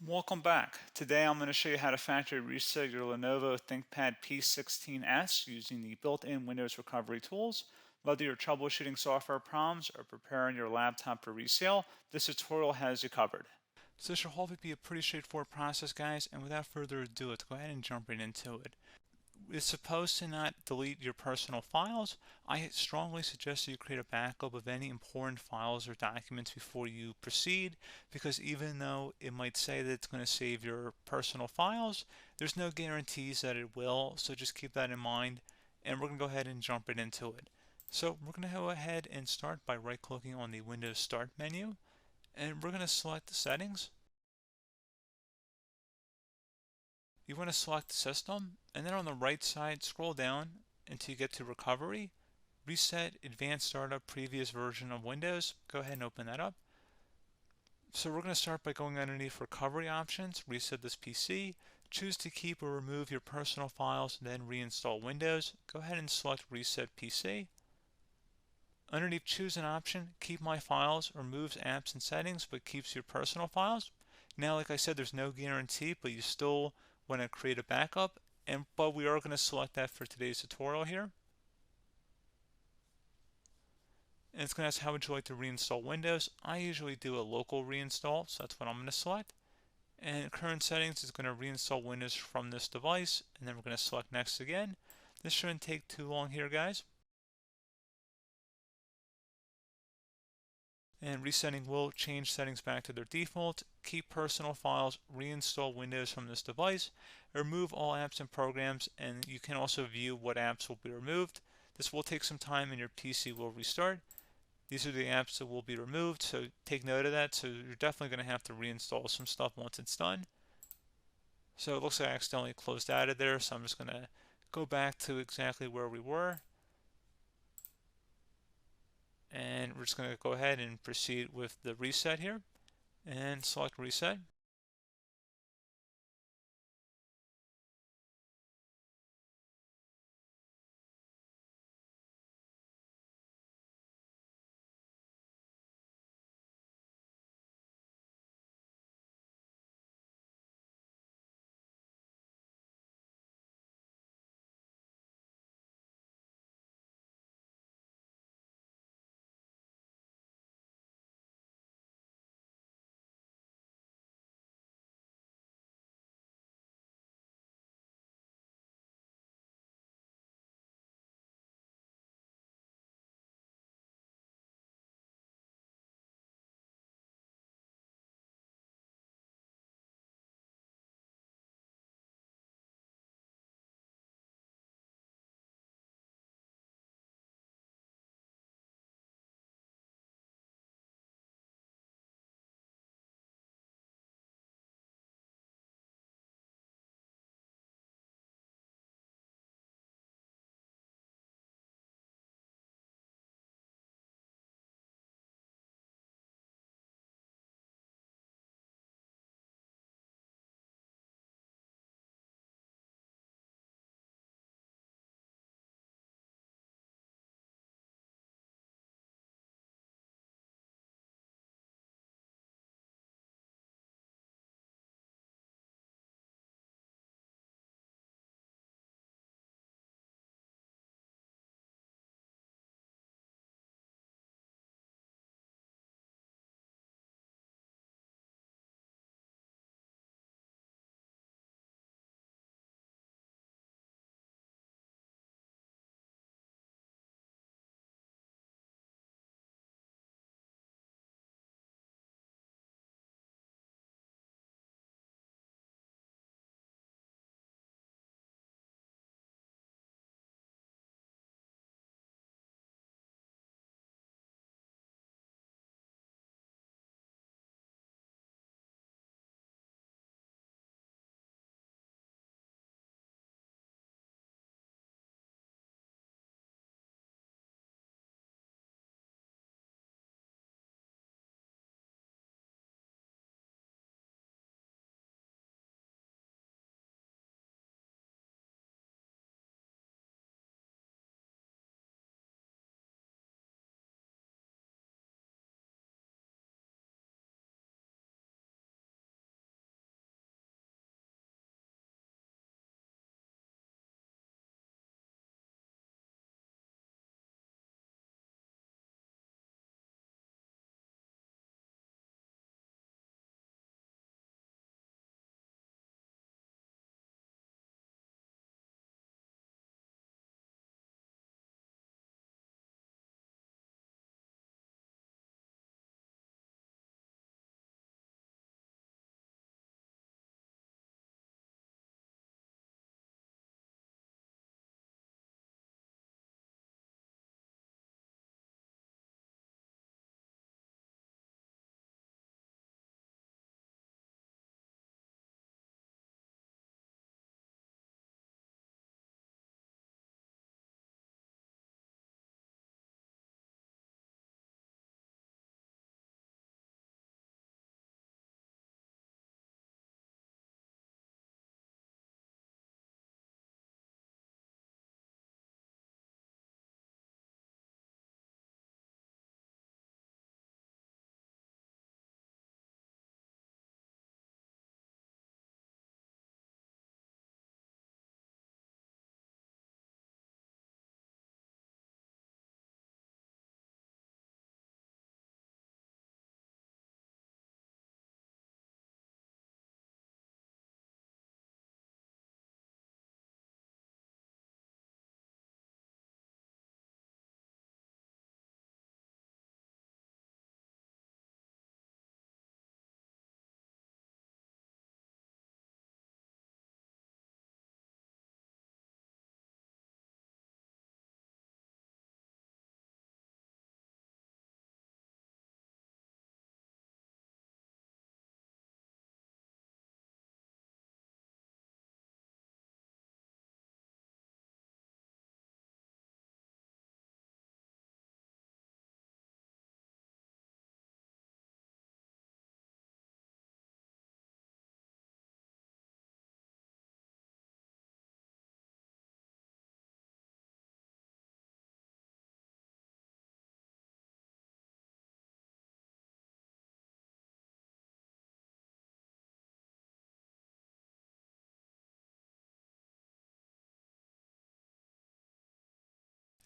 Welcome back. Today I'm going to show you how to factory reset your Lenovo ThinkPad P16s using the built-in Windows recovery tools. Whether you're troubleshooting software problems or preparing your laptop for resale, this tutorial has you covered. So this should hopefully be a pretty straightforward process, guys, and without further ado, let's go ahead and jump right into it. It's supposed to not delete your personal files. I strongly suggest you create a backup of any important files or documents before you proceed, because even though it might say that it's going to save your personal files, there's no guarantees that it will, so just keep that in mind, and we're going to go ahead and jump right into it. So we're going to go ahead and start by right-clicking on the Windows Start menu, and we're going to select the settings. You want to select System, and then on the right side, scroll down until you get to Recovery. Reset Advanced Startup Previous Version of Windows. Go ahead and open that up. So we're going to start by going underneath Recovery Options, reset this PC. Choose to keep or remove your personal files, then reinstall Windows. Go ahead and select Reset PC. Underneath Choose an option, Keep My Files removes apps and settings but keeps your personal files. Now, like I said, there's no guarantee, but you still want to create a backup, but we are going to select that for today's tutorial here. And it's going to ask how would you like to reinstall Windows. I usually do a local reinstall, so that's what I'm going to select. And current settings is going to reinstall Windows from this device, and then we're going to select next again. This shouldn't take too long here, guys. And resetting will change settings back to their default, keep personal files, reinstall Windows from this device, remove all apps and programs, and you can also view what apps will be removed. This will take some time and your PC will restart. These are the apps that will be removed, so take note of that. So you're definitely going to have to reinstall some stuff once it's done. So it looks like I accidentally closed out of there, so I'm just going to go back to exactly where we were. And we're just going to go ahead and proceed with the reset here and select reset.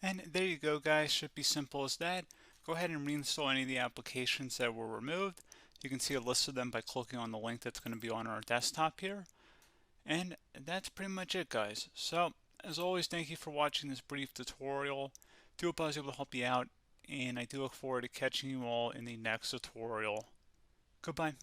And there you go, guys. Should be simple as that. Go ahead and reinstall any of the applications that were removed. You can see a list of them by clicking on the link that's going to be on our desktop here. And that's pretty much it, guys. So, as always, thank you for watching this brief tutorial. Do hope I was able to help you out, and I do look forward to catching you all in the next tutorial. Goodbye.